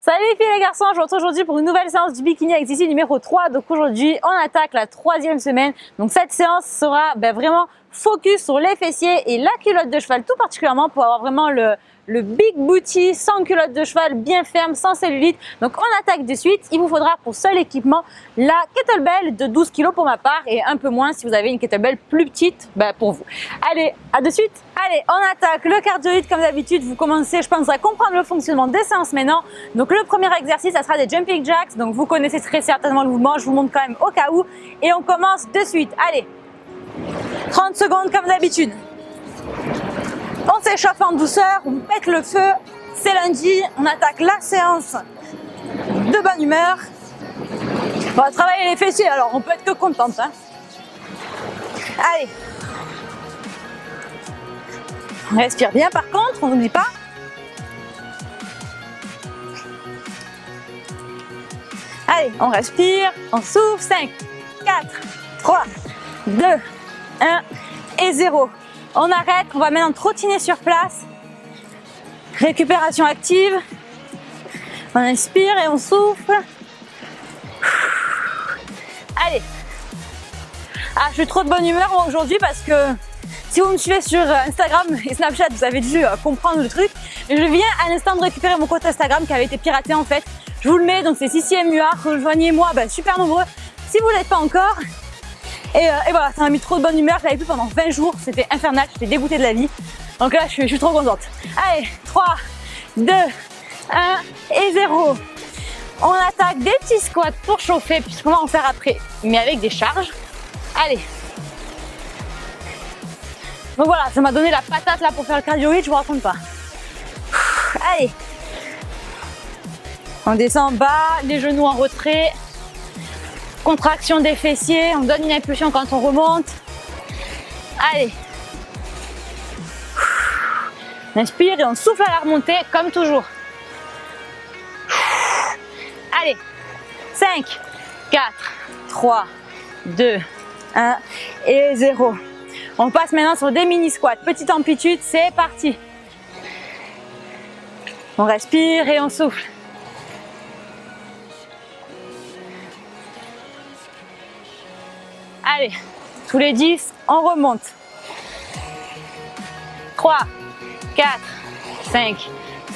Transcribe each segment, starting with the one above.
Salut les filles et les garçons, je vous retrouve aujourd'hui pour une nouvelle séance du bikini exercice numéro 3. Donc aujourd'hui, on attaque la 3e semaine. Donc cette séance sera vraiment focus sur les fessiers et la culotte de cheval tout particulièrement pour avoir vraiment le big booty sans culotte de cheval, bien ferme, sans cellulite. Donc on attaque de suite. Il vous faudra pour seul équipement la kettlebell de 12 kg pour ma part et un peu moins si vous avez une kettlebell plus petite pour vous. Allez, à de suite. Allez, on attaque le cardioïde comme d'habitude. Vous commencez, je pense, à comprendre le fonctionnement des séances maintenant. Donc le premier exercice, ça sera des jumping jacks. Donc vous connaissez très certainement le mouvement. Je vous montre quand même au cas où. Et on commence de suite. Allez, 30 secondes comme d'habitude. On s'échauffe en douceur, on pète le feu. C'est lundi, on attaque la séance de bonne humeur. On va travailler les fessiers, alors on peut être que contente. Allez. On respire bien par contre, on n'oublie pas. Allez, on respire, on souffle. 5, 4, 3, 2, 1 et 0. On arrête, on va maintenant trottiner sur place. Récupération active. On inspire et on souffle. Allez. Ah, je suis trop de bonne humeur moi aujourd'hui parce que si vous me suivez sur Instagram et Snapchat, vous avez dû comprendre le truc. Je viens à l'instant de récupérer mon compte Instagram qui avait été piraté en fait. Je vous le mets, donc c'est CCMUA, rejoignez-moi, super nombreux si vous ne l'êtes pas encore. Et voilà, ça m'a mis trop de bonne humeur, je l'avais plus pendant 20 jours, c'était infernal, j'étais dégoûtée de la vie. Donc là, je suis trop contente. Allez, 3, 2, 1 et 0. On attaque des petits squats pour chauffer, puisqu'on va en faire après, mais avec des charges. Allez. Donc voilà, ça m'a donné la patate là pour faire le cardioïde, je vous raconte pas. Allez. On descend bas, les genoux en retrait. Contraction des fessiers, on donne une impulsion quand on remonte. Allez. On inspire et on souffle à la remontée comme toujours. Allez. 5, 4, 3, 2, 1 et 0. On passe maintenant sur des mini squats. Petite amplitude, c'est parti. On respire et on souffle. Allez, tous les 10, on remonte. 3, 4, 5,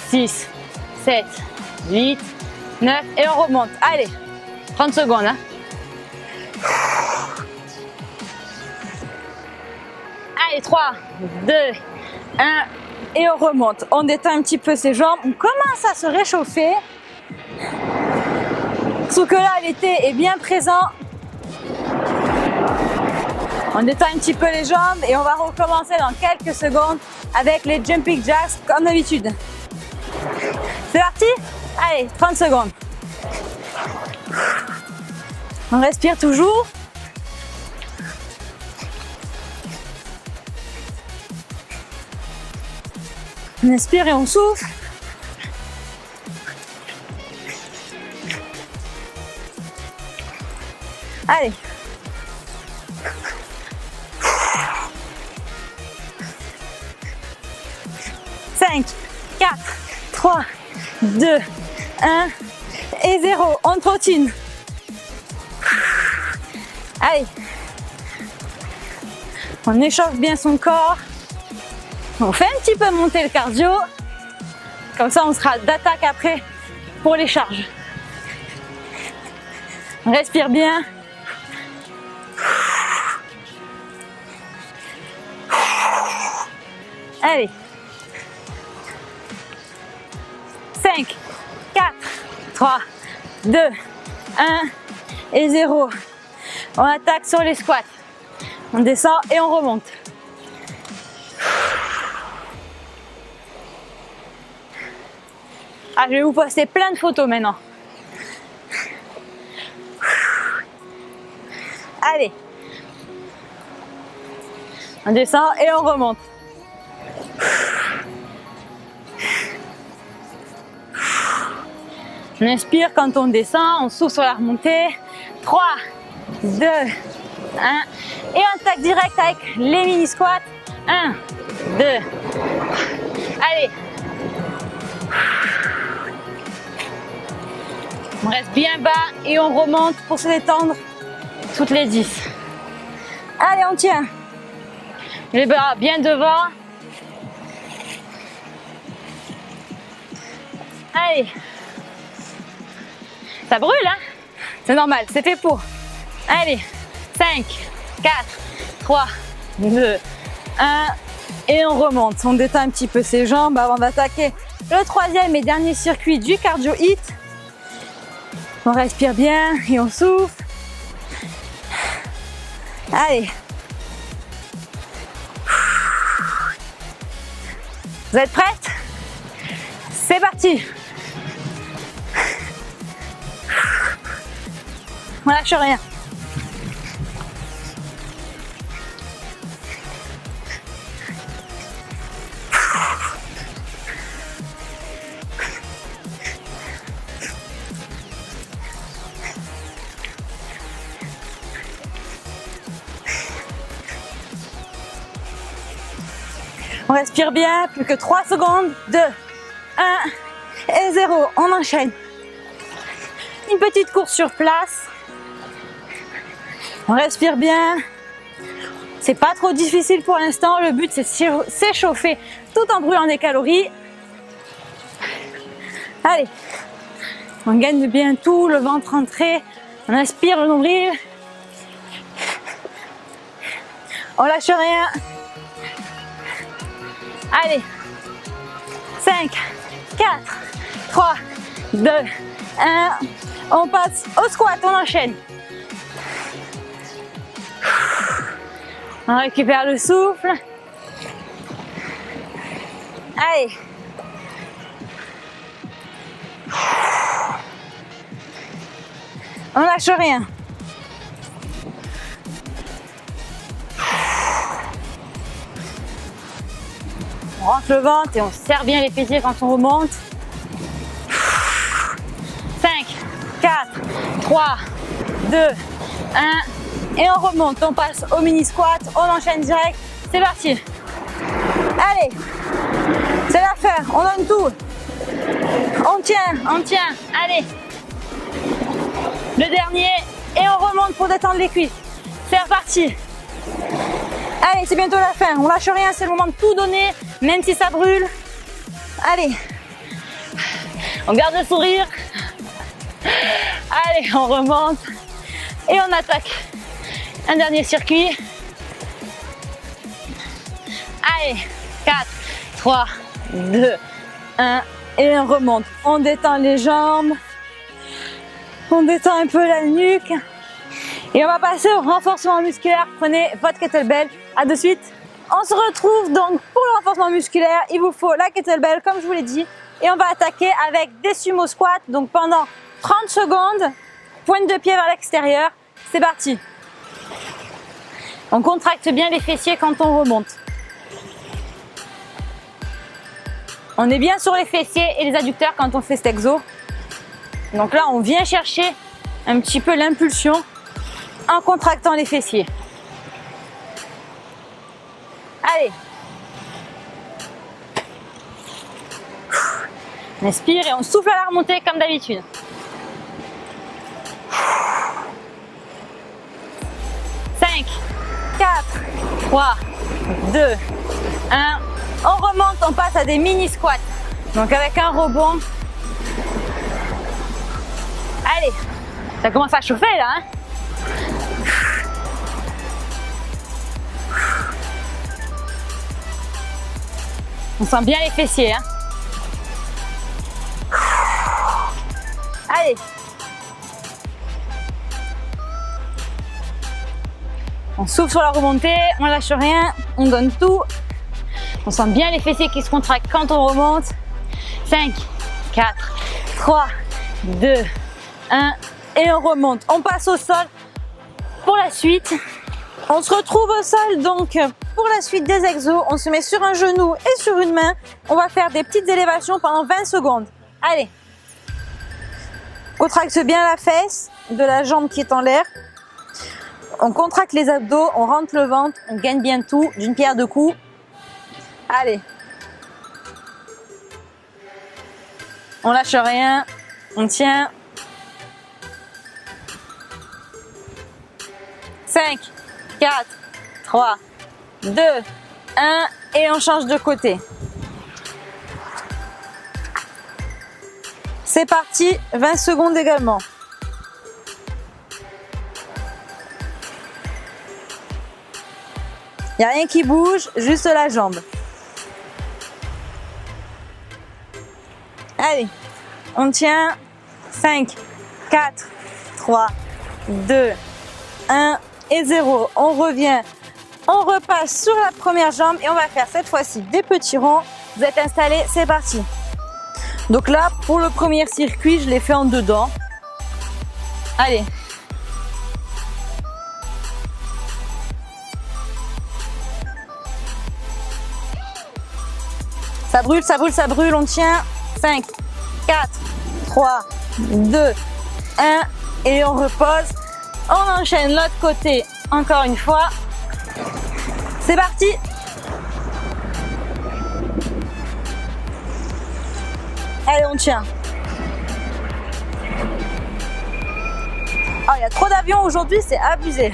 6, 7, 8, 9 et on remonte. Allez, 30 secondes. Allez, 3, 2, 1 et on remonte. On détend un petit peu ses jambes. On commence à se réchauffer. Sauf que là, l'été est bien présent. On détend un petit peu les jambes et on va recommencer dans quelques secondes avec les jumping jacks comme d'habitude. C'est parti? Allez, 30 secondes. On respire toujours. On inspire et on souffle. Allez. Cinq, 4, 3, 2, 1 et 0. On trottine. Allez. On échauffe bien son corps. On fait un petit peu monter le cardio. Comme ça, on sera d'attaque après pour les charges. On respire bien. Allez. 5, 4, 3, 2, 1 et 0. On attaque sur les squats. On descend et on remonte. Ah, je vais vous poster plein de photos maintenant. Allez. On descend et on remonte. On inspire quand on descend, on souffle sur la remontée. 3, 2, 1. Et on attaque direct avec les mini squats. 1, 2. Allez. On reste bien bas et on remonte pour se détendre toutes les 10. Allez, on tient. Les bras bien devant. Allez. Ça brûle, hein? C'est normal, c'est fait pour. Allez, 5, 4, 3, 2, 1. Et on remonte. On détend un petit peu ses jambes avant d'attaquer le troisième et dernier circuit du cardio hit. On respire bien et on souffle. Allez. Vous êtes prêtes? C'est parti. On lâche rien. On respire bien, plus que 3 secondes. 2, 1 et 0. On enchaîne. Une petite course sur place. On respire bien. C'est pas trop difficile pour l'instant. Le but, c'est de s'échauffer tout en brûlant des calories. Allez. On gagne bien tout, le ventre rentré. On inspire le nombril. On lâche rien. Allez, 5, 4, 3, 2, 1. On passe au squat, on enchaîne. On récupère le souffle. Allez. On lâche rien. On rentre le ventre et on serre bien les fessiers quand on remonte. 5, 4, 3, 2, 1. Et on remonte. On passe au mini squat. On enchaîne direct. C'est parti. Allez. C'est l'affaire. On donne tout. On tient. On tient. Allez. Le dernier. Et on remonte pour détendre les cuisses. C'est reparti. Allez, c'est bientôt la fin. On lâche rien. C'est le moment de tout donner. Même si ça brûle. Allez. On garde le sourire. Allez, on remonte. Et on attaque. Un dernier circuit. Allez. 4, 3, 2, 1. Et on remonte. On détend les jambes. On détend un peu la nuque. Et on va passer au renforcement musculaire. Prenez votre kettlebell. À de suite. On se retrouve donc pour le renforcement musculaire. Il vous faut la kettlebell comme je vous l'ai dit. Et on va attaquer avec des sumo squats. Donc pendant 30 secondes, pointe de pied vers l'extérieur. C'est parti. On contracte bien les fessiers quand on remonte. On est bien sur les fessiers et les adducteurs quand on fait cet exo. Donc là, on vient chercher un petit peu l'impulsion en contractant les fessiers. Allez. On inspire et on souffle à la remontée comme d'habitude. Cinq, 4, 3, 2, 1. On remonte, on passe à des mini squats. Donc avec un rebond. Allez, ça commence à chauffer là, hein? On sent bien les fessiers, hein? Allez. On souffle sur la remontée, on lâche rien, on donne tout. On sent bien les fessiers qui se contractent quand on remonte. 5, 4, 3, 2, 1. Et on remonte. On passe au sol pour la suite. On se retrouve au sol donc pour la suite des exos. On se met sur un genou et sur une main. On va faire des petites élévations pendant 20 secondes. Allez. Contracte bien la fesse de la jambe qui est en l'air. On contracte les abdos, on rentre le ventre, on gagne bien tout d'une pierre deux coups. Allez. On lâche rien, on tient. 5, 4, 3, 2, 1 et on change de côté. C'est parti, 20 secondes également. Il n'y a rien qui bouge, juste la jambe. Allez, on tient. 5, 4, 3, 2, 1 et 0. On revient, on repasse sur la première jambe et on va faire cette fois-ci des petits ronds. Vous êtes installés, c'est parti. Donc là, pour le premier circuit, je l'ai fait en dedans. Allez. Ça brûle, ça brûle, ça brûle. On tient. 5, 4, 3, 2, 1 et on repose. On enchaîne l'autre côté encore une fois. C'est parti. Allez, on tient. Oh, il y a trop d'avions aujourd'hui, c'est abusé.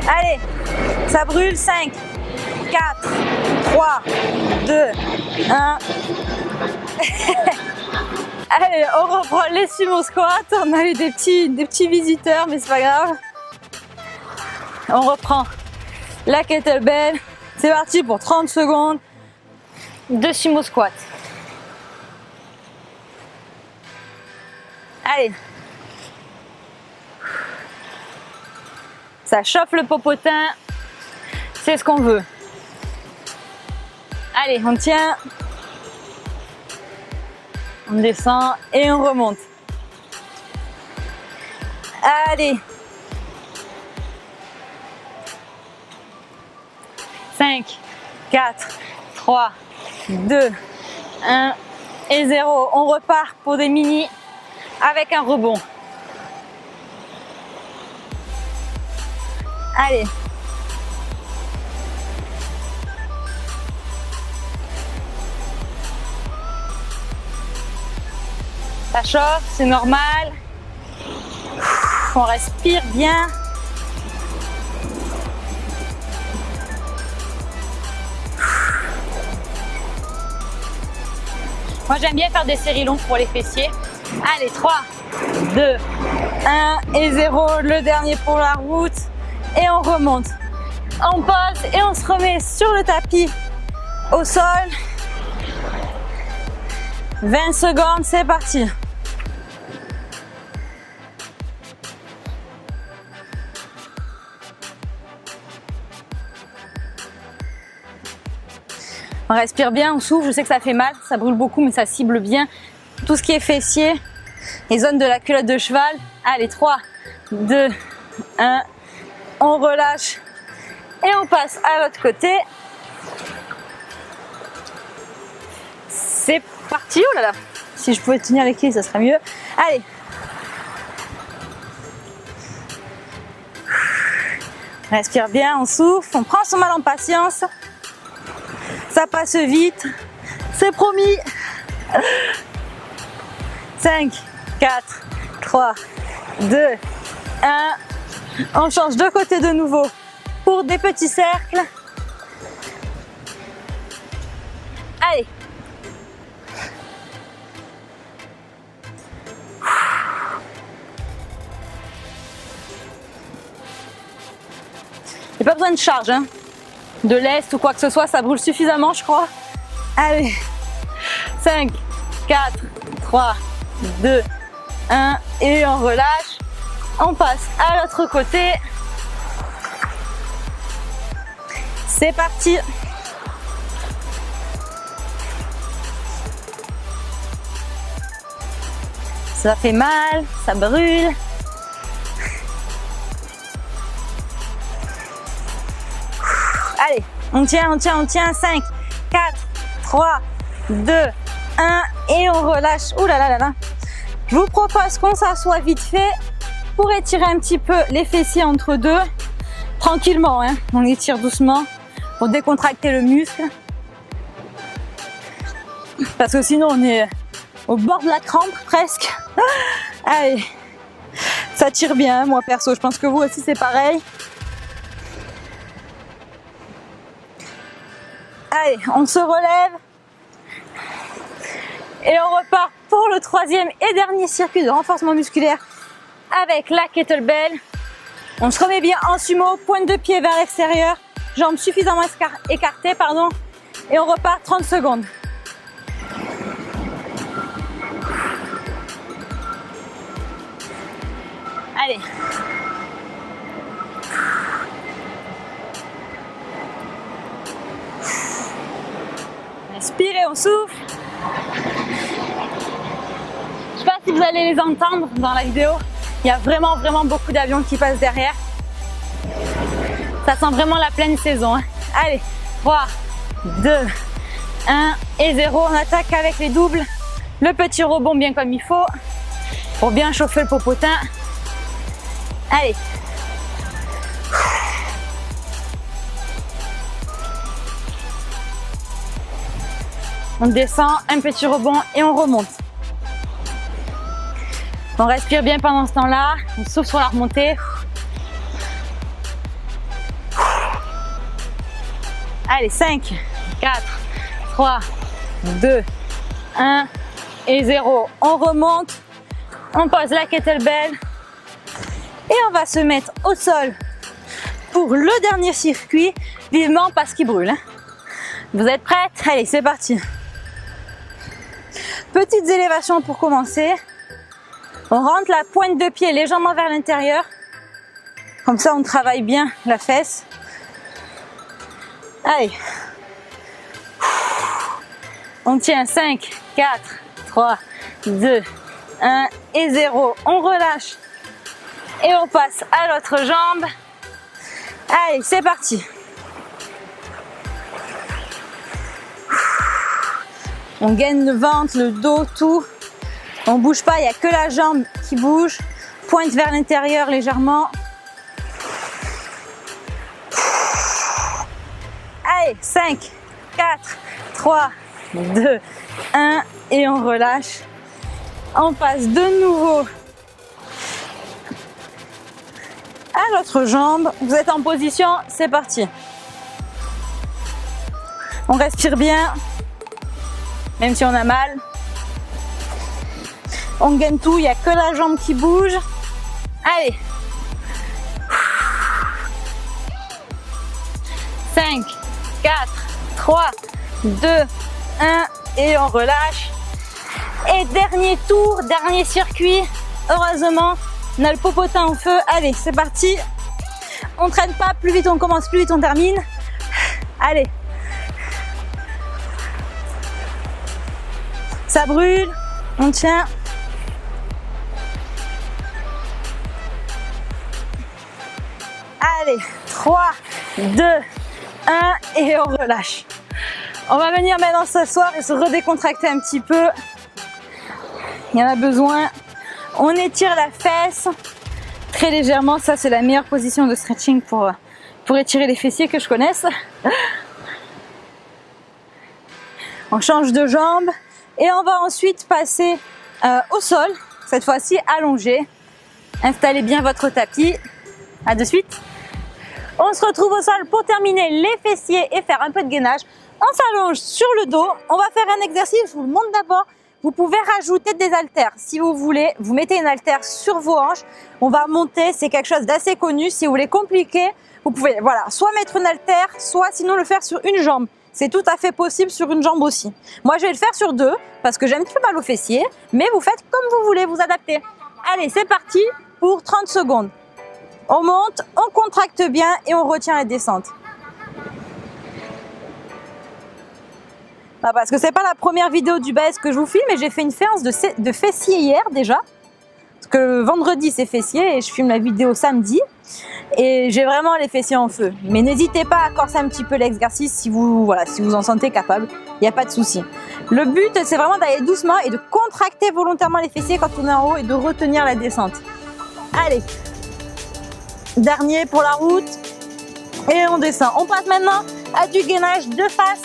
Allez, ça brûle. 5, 4, 3, 2, 1. Allez, on reprend les sumo squats. On a eu des petits visiteurs, mais c'est pas grave. On reprend la kettlebell. C'est parti pour 30 secondes de sumo squat. Allez. Ça chauffe le popotin. C'est ce qu'on veut. Allez, on tient. On descend et on remonte. Allez. 5, 4, 3, 2, 1 et 0. On repart pour des mini avec un rebond. Allez. Ça chauffe, c'est normal. On respire bien. Moi, j'aime bien faire des séries longues pour les fessiers. Allez, 3, 2, 1 et 0. Le dernier pour la route. Et on remonte. On pose et on se remet sur le tapis au sol. 20 secondes, c'est parti. On respire bien, on souffle. Je sais que ça fait mal, ça brûle beaucoup, mais ça cible bien tout ce qui est fessier, les zones de la culotte de cheval. Allez, 3, 2, 1. On relâche et on passe à l'autre côté. C'est parti. Oh là là, si je pouvais tenir l'équilibre, ça serait mieux. Allez. On respire bien, on souffle, on prend son mal en patience. Ça passe vite, c'est promis. 5, 4, 3, 2, 1. On change de côté de nouveau pour des petits cercles. Allez. Il n'y a pas besoin de charge, hein. De lest ou quoi que ce soit, ça brûle suffisamment, je crois. Allez. 5, 4, 3, 2, 1 et on relâche. On passe à l'autre côté. C'est parti. Ça fait mal, ça brûle. Allez, on tient, on tient, on tient. 5, 4, 3, 2, 1 et on relâche. Ouh là là là là. Je vous propose qu'on s'assoie vite fait pour étirer un petit peu les fessiers entre deux. Tranquillement, hein. On étire doucement pour décontracter le muscle. Parce que sinon on est au bord de la crampe presque. Allez, Ça tire bien, moi perso, je pense que vous aussi c'est pareil. Allez, on se relève. Et on repart pour le troisième et dernier circuit de renforcement musculaire avec la kettlebell. On se remet bien en sumo, pointe de pied vers l'extérieur, jambes suffisamment écartées, et on repart 30 secondes. Allez. Inspirez, on souffle. Je sais pas si vous allez les entendre dans la vidéo. Il y a vraiment beaucoup d'avions qui passent derrière. Ça sent vraiment la pleine saison. Hein. Allez, 3, 2, 1 et 0. On attaque avec les doubles. Le petit rebond bien comme il faut pour bien chauffer le popotin. Allez. On descend, un petit rebond et on remonte. On respire bien pendant ce temps-là. On souffle sur la remontée. Allez, 5, 4, 3, 2, 1 et 0. On remonte. On pose la kettlebell. Et on va se mettre au sol pour le dernier circuit, vivement parce qu'il brûle. Vous êtes prêtes? Allez, c'est parti. Petites élévations pour commencer. On rentre la pointe de pied légèrement vers l'intérieur. Comme ça, on travaille bien la fesse. Allez. On tient 5, 4, 3, 2, 1 et 0. On relâche. Et on passe à l'autre jambe. Allez, c'est parti. On gaine le ventre, le dos, tout. On bouge pas, il n'y a que la jambe qui bouge. Pointe vers l'intérieur légèrement. Allez, 5, 4, 3, 2, 1 et on relâche. On passe de nouveau à l'autre jambe. Vous êtes en position, c'est parti. On respire bien, même si on a mal. On gagne tout, il n'y a que la jambe qui bouge. Allez. 5, 4, 3, 2, 1 et on relâche. Et dernier tour, dernier circuit. Heureusement, on a le popotin en feu. Allez, c'est parti. On ne traîne pas, plus vite on commence, plus vite on termine. Allez. Ça brûle, on tient. Allez, 3, 2, 1 et on relâche. On va venir maintenant s'asseoir et se redécontracter un petit peu. Il y en a besoin. On étire la fesse très légèrement. Ça, c'est la meilleure position de stretching pour étirer les fessiers que je connaisse. On change de jambe et on va ensuite passer au sol. Cette fois-ci allongé. Installez bien votre tapis. À de suite. On se retrouve au sol pour terminer les fessiers et faire un peu de gainage. On s'allonge sur le dos. On va faire un exercice, je vous le montre d'abord. Vous pouvez rajouter des haltères si vous voulez. Vous mettez une haltère sur vos hanches. On va monter, c'est quelque chose d'assez connu. Si vous voulez compliquer, vous pouvez soit mettre une haltère, soit sinon le faire sur une jambe. C'est tout à fait possible sur une jambe aussi. Moi, je vais le faire sur deux parce que j'ai un petit peu mal aux fessiers. Mais vous faites comme vous voulez, vous adaptez. Allez, c'est parti pour 30 secondes. On monte, on contracte bien et on retient la descente. Ah, parce que c'est pas la première vidéo du bas que je vous filme, mais j'ai fait une séance de fessiers hier déjà. Parce que vendredi c'est fessiers et je filme la vidéo samedi. Et j'ai vraiment les fessiers en feu. Mais n'hésitez pas à corser un petit peu l'exercice si vous en sentez capable. Il n'y a pas de souci. Le but c'est vraiment d'aller doucement et de contracter volontairement les fessiers quand on est en haut et de retenir la descente. Allez. Dernier pour la route. Et on descend. On passe maintenant à du gainage de face.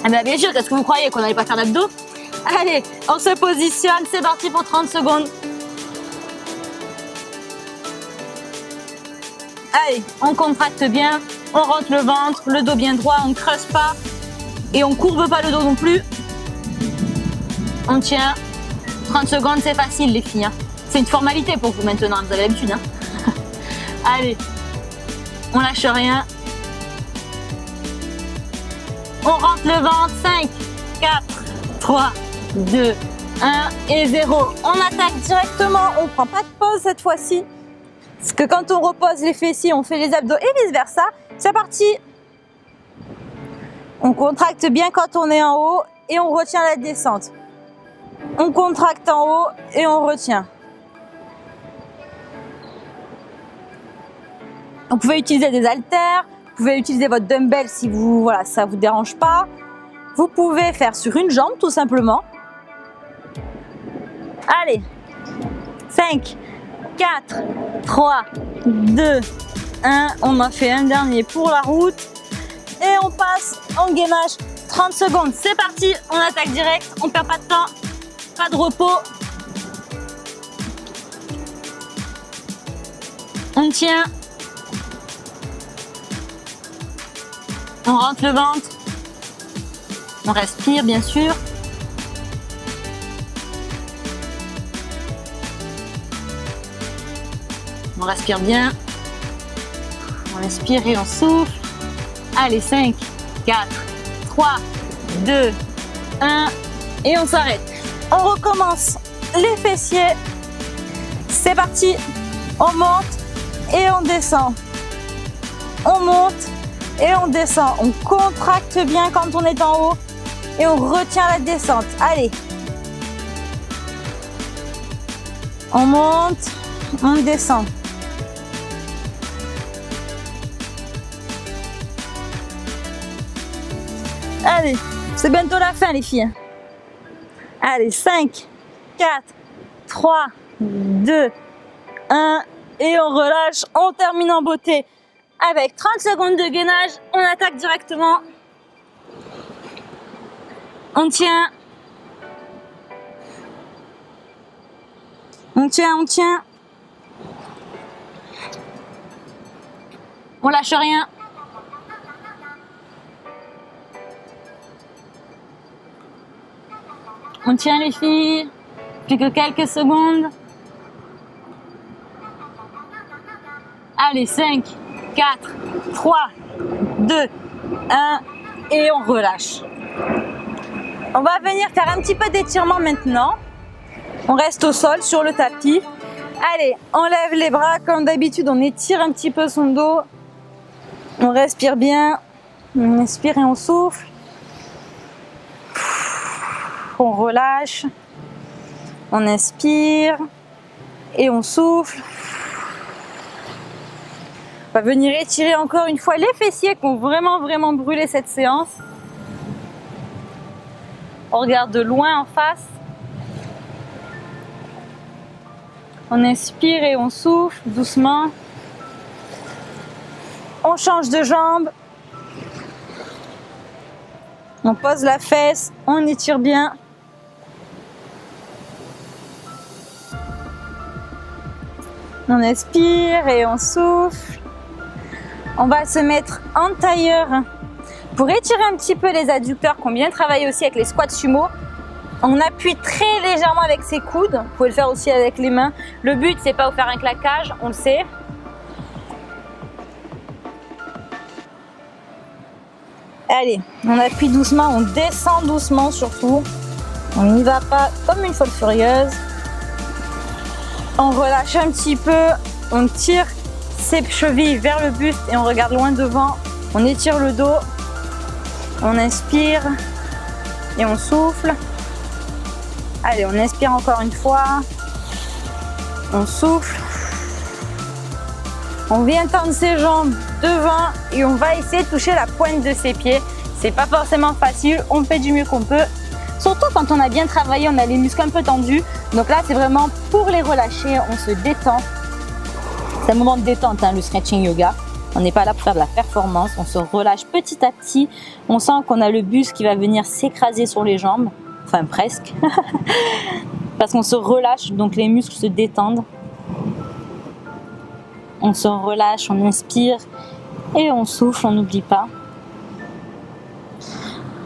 Ah ben bien sûr, qu'est-ce que vous croyez qu'on n'allait pas faire d'abdos? Allez, on se positionne, c'est parti pour 30 secondes. Allez, on contracte bien, on rentre le ventre, le dos bien droit, on ne creuse pas et on courbe pas le dos non plus. On tient. 30 secondes, c'est facile les filles. Hein. C'est une formalité pour vous maintenant, vous avez l'habitude. Hein. Allez, on lâche rien. On rentre le ventre. 5, 4, 3, 2, 1 et 0. On attaque directement, on ne prend pas de pause cette fois-ci. Parce que quand on repose les fessiers, on fait les abdos et vice versa. C'est parti. On contracte bien quand on est en haut et on retient la descente. On contracte en haut et on retient. Vous pouvez utiliser des haltères, vous pouvez utiliser votre dumbbell si ça vous dérange pas. Vous pouvez faire sur une jambe tout simplement. Allez, 5, 4, 3, 2, 1. On en fait un dernier pour la route. Et on passe en gainage 30 secondes. C'est parti, on attaque direct, on perd pas de temps, pas de repos. On tient. On rentre le ventre. On respire bien sûr. On respire bien. On inspire et on souffle. Allez, 5, 4, 3, 2, 1 et on s'arrête. On recommence les fessiers. C'est parti. On monte et on descend. On monte et on descend. On contracte bien quand on est en haut et on retient la descente. Allez. On monte, on descend. Allez, c'est bientôt la fin les filles. Allez, 5, 4, 3, 2, 1 et on relâche. On termine en beauté avec 30 secondes de gainage. On attaque directement. On tient. On tient, on tient. On lâche rien. On tient les filles, plus que quelques secondes. Allez, 5, 4, 3, 2, 1 et on relâche. On va venir faire un petit peu d'étirement maintenant. On reste au sol sur le tapis. Allez, on lève les bras comme d'habitude, on étire un petit peu son dos. On respire bien, on inspire et on souffle. On relâche, on inspire et on souffle. On va venir étirer encore une fois les fessiers qui ont vraiment brûlé cette séance. On regarde de loin en face. On inspire et on souffle doucement. On change de jambe. On pose la fesse, on étire bien. On inspire et on souffle. On va se mettre en tailleur pour étirer un petit peu les adducteurs qui ont bien travaillé aussi avec les squats sumo. On appuie très légèrement avec ses coudes. Vous pouvez le faire aussi avec les mains. Le but, c'est pas de faire un claquage, on le sait. Allez, on appuie doucement, on descend doucement surtout. On n'y va pas comme une folle furieuse. On relâche un petit peu, on tire ses chevilles vers le buste et on regarde loin devant. On étire le dos, on inspire et on souffle. Allez, on inspire encore une fois, on souffle. On vient tendre ses jambes devant et on va essayer de toucher la pointe de ses pieds. C'est pas forcément facile, on fait du mieux qu'on peut. Surtout quand on a bien travaillé, on a les muscles un peu tendus. Donc là, c'est vraiment pour les relâcher, on se détend. C'est un moment de détente, hein, le stretching yoga. On n'est pas là pour faire de la performance, on se relâche petit à petit. On sent qu'on a le buste qui va venir s'écraser sur les jambes, enfin presque. Parce qu'on se relâche, donc les muscles se détendent. On se relâche, on inspire et on souffle, on n'oublie pas.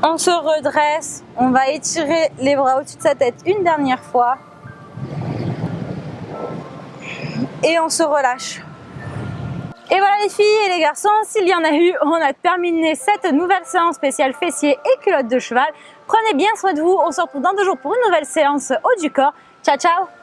On se redresse, on va étirer les bras au-dessus de sa tête une dernière fois. Et on se relâche. Et voilà les filles et les garçons, s'il y en a eu, on a terminé cette nouvelle séance spéciale fessiers et culottes de cheval. Prenez bien soin de vous, on se retrouve dans 2 jours pour une nouvelle séance haut du corps. Ciao ciao!